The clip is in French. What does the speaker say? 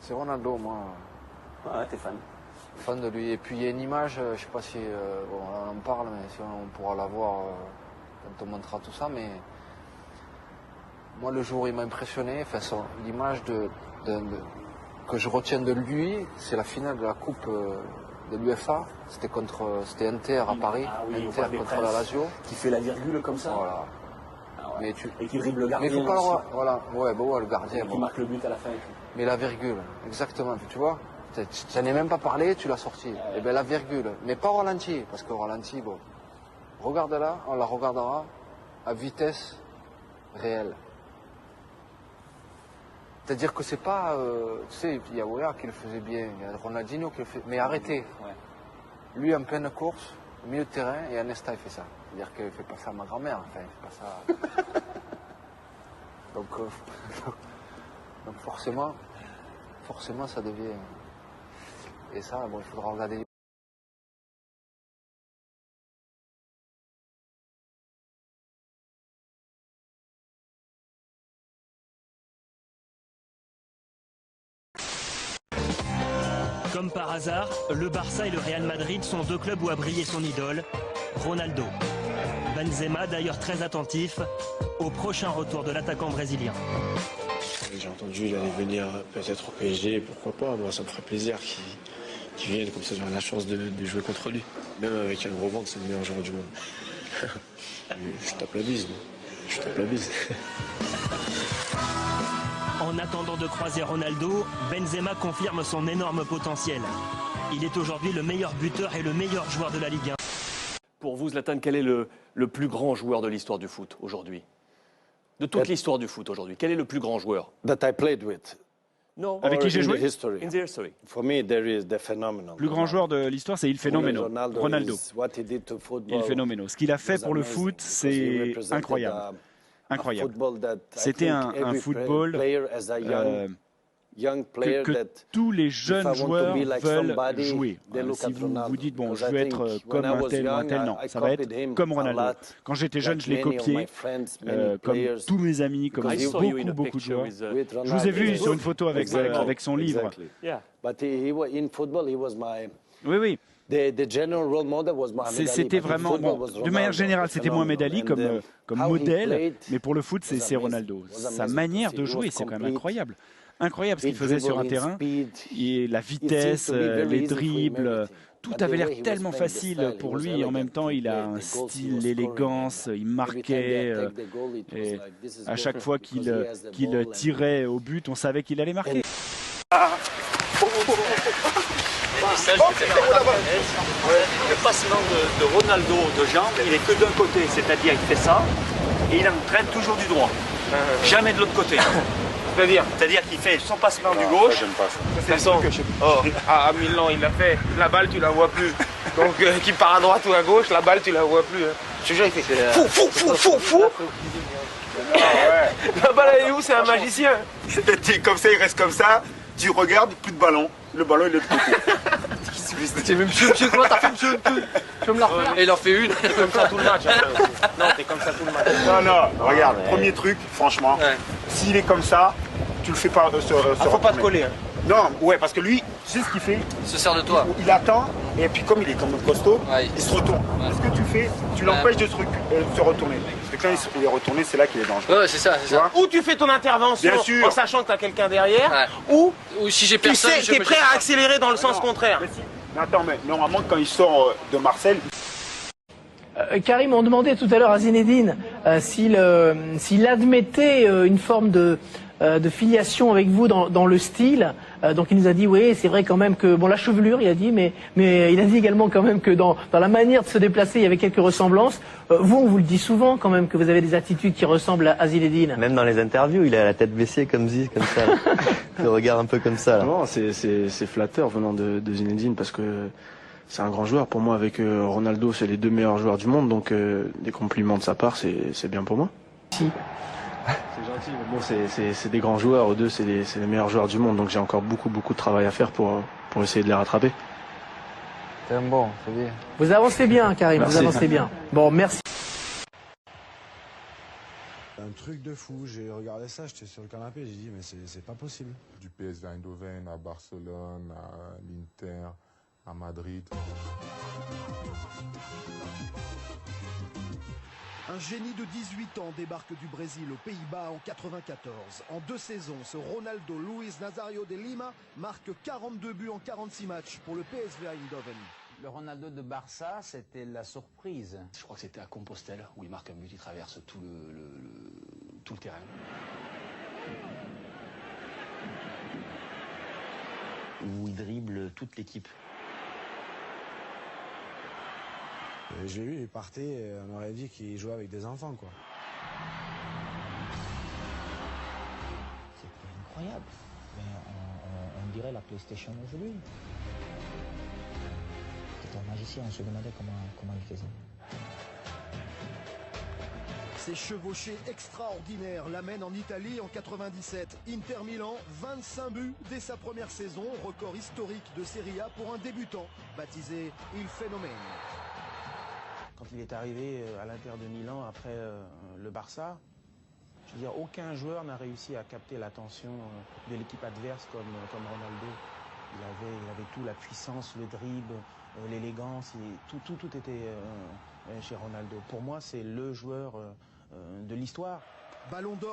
C'est Ronaldo, moi. Ouais, t'es fan. Fan de lui. Et puis il y a une image, je sais pas si bon, on en parle, mais si on pourra la voir quand on montrera tout ça. Mais moi, le jour où il m'a impressionné, enfin, l'image que je retiens de lui, c'est la finale de la Coupe de l'UEFA. C'était Inter à Paris, Inter contre la Lazio. Qui fait la virgule comme ça. Voilà. Ah ouais. Mais et qui dribble le gardien. Mais il faut pas le voir. Voilà. Ouais, bon, le gardien. Et qui marque le but à la fin. Mais la virgule, exactement. Tu vois, tu n'en ai même pas parlé, tu l'as sorti. Et bien la virgule, mais pas au ralenti, parce qu'au ralenti, bon, regarde-la, on la regardera à vitesse réelle. C'est-à-dire que c'est pas, tu sais, il y a Weah qui le faisait bien, il y a Ronaldinho qui le fait, mais arrêtez. Ouais. Lui en pleine course, au milieu de terrain, et Anesta il fait ça. C'est-à-dire qu'il fait pas ça à ma grand-mère, enfin, il fait pas ça. Donc forcément ça devient. Et ça, bon, il faudra regarder. Comme par hasard, le Barça et le Real Madrid sont deux clubs où a brillé son idole, Ronaldo. Benzema d'ailleurs très attentif au prochain retour de l'attaquant brésilien. J'ai entendu qu'il allait venir peut-être au PSG, pourquoi pas, moi ça me ferait plaisir qu'il vienne, comme ça j'aurai la chance de jouer contre lui. Même avec un gros ventre, c'est le meilleur joueur du monde. Je tape la bise, moi. Je tape la bise. En attendant de croiser Ronaldo, Benzema confirme son énorme potentiel. Il est aujourd'hui le meilleur buteur et le meilleur joueur de la Ligue 1. Pour vous, Zlatan, quel est le plus grand joueur de l'histoire du foot aujourd'hui? De toute l'histoire du foot aujourd'hui, quel est le plus grand joueur? That I played with. Non. Avec qui j'ai joué? In the history. For me, there is the phenomenal. Le plus grand joueur de l'histoire, c'est Il Fenomeno, Ronaldo. Il Fenomeno. Ce qu'il a fait pour le foot, c'est incroyable. Incroyable. C'était un football que tous les jeunes joueurs veulent jouer. Si vous vous dites, bon, je veux être comme un tel ou un tel, non, ça va être comme Ronaldo. Quand j'étais jeune, je l'ai copié, comme tous mes amis, comme beaucoup de joueurs. Je vous ai vu sur une photo avec son livre. Oui. C'était vraiment, bon, de manière générale, c'était Mohamed Ali comme modèle, mais pour le foot, c'est Ronaldo. Sa manière de jouer, c'est quand même incroyable. Incroyable ce qu'il faisait sur un terrain, et la vitesse, les dribbles, tout avait l'air tellement facile pour lui, et en même temps il a un style, l'élégance, il marquait, et à chaque fois qu'il tirait au but, on savait qu'il allait marquer. Le passement de Ronaldo de jambes, il est que d'un côté, c'est-à-dire il fait ça et il entraîne toujours du droit, jamais de l'autre côté. C'est-à-dire qu'il fait son passement du gauche. J'aime pas ça. À Milan, il l'a fait. La balle, tu la vois plus. Donc, qu'il part à droite ou à gauche, la balle, tu la vois plus. Je te jure, il fait fou. La balle, elle est où? C'est un magicien. Comme ça, il reste comme ça. Tu regardes, plus de ballon. Le ballon, il est de côté. C'est monsieur, comment t'as fait, monsieur? Tu peux me la refaire? Et il en fait une. T'es comme ça tout le match. Non, t'es comme ça tout le match. Non, regarde, premier truc, franchement, s'il est comme ça, tu le fais pas faut pas te coller. Non, ouais, parce que lui, tu sais ce qu'il fait? Il se sert de toi. Il attend, et puis comme il est comme costaud, il se retourne. Ce que tu fais, tu l'empêches de se retourner. Parce que quand il est retourné, c'est là qu'il est dangereux. Ouais, c'est ça. Ou tu fais ton intervention en sachant que t'as quelqu'un derrière, ou si j'ai personne, tu es prêt à accélérer dans le sens contraire. Mais attends, mais normalement, quand il sort de Marseille... Karim, on demandait tout à l'heure à Zinedine s'il admettait une forme de filiation avec vous dans le style. Donc il nous a dit oui, c'est vrai quand même que bon, la chevelure, il a dit, mais il a dit également quand même que dans la manière de se déplacer, il y avait quelques ressemblances. Vous, on vous le dit souvent quand même que vous avez des attitudes qui ressemblent à Zinedine. Même dans les interviews, il a la tête baissée comme ça, le regard un peu comme ça. Là. Non, c'est flatteur venant de Zinedine parce que c'est un grand joueur. Pour moi, avec Ronaldo, c'est les deux meilleurs joueurs du monde, donc des compliments de sa part, c'est bien pour moi. Si. C'est gentil, mais bon, c'est des grands joueurs, eux deux, c'est les meilleurs joueurs du monde, donc j'ai encore beaucoup de travail à faire pour essayer de les rattraper. C'est bon, c'est bien. Vous avancez bien, Karim, merci. Vous avancez bien. Bon, merci. un truc de fou. J'ai regardé ça, j'étais sur le canapé, j'ai dit mais c'est pas possible. Du PSV Eindhoven à Barcelone, à l'Inter, à Madrid. Un génie de 18 ans débarque du Brésil aux Pays-Bas en 94. En 2 saisons, ce Ronaldo Luis Nazario de Lima marque 42 buts en 46 matchs pour le PSV Eindhoven. Le Ronaldo de Barça, c'était la surprise. Je crois que c'était à Compostelle où il marque un but, il traverse tout le terrain. Où il dribble toute l'équipe. Je l'ai vu, il partait, on aurait dit qu'il jouait avec des enfants, quoi. C'était incroyable. Mais on dirait la PlayStation aujourd'hui. C'était un magicien, on se demandait comment il faisait. Ces chevauchés extraordinaires l'amènent en Italie en 97. Inter Milan, 25 buts dès sa première saison, record historique de Serie A pour un débutant, baptisé Il Phénomène. Quand il est arrivé à l'Inter de Milan après le Barça, je veux dire, aucun joueur n'a réussi à capter l'attention de l'équipe adverse comme Ronaldo. Il avait tout, la puissance, le dribble, l'élégance, tout était chez Ronaldo. Pour moi, c'est le joueur de l'histoire. Ballon d'or.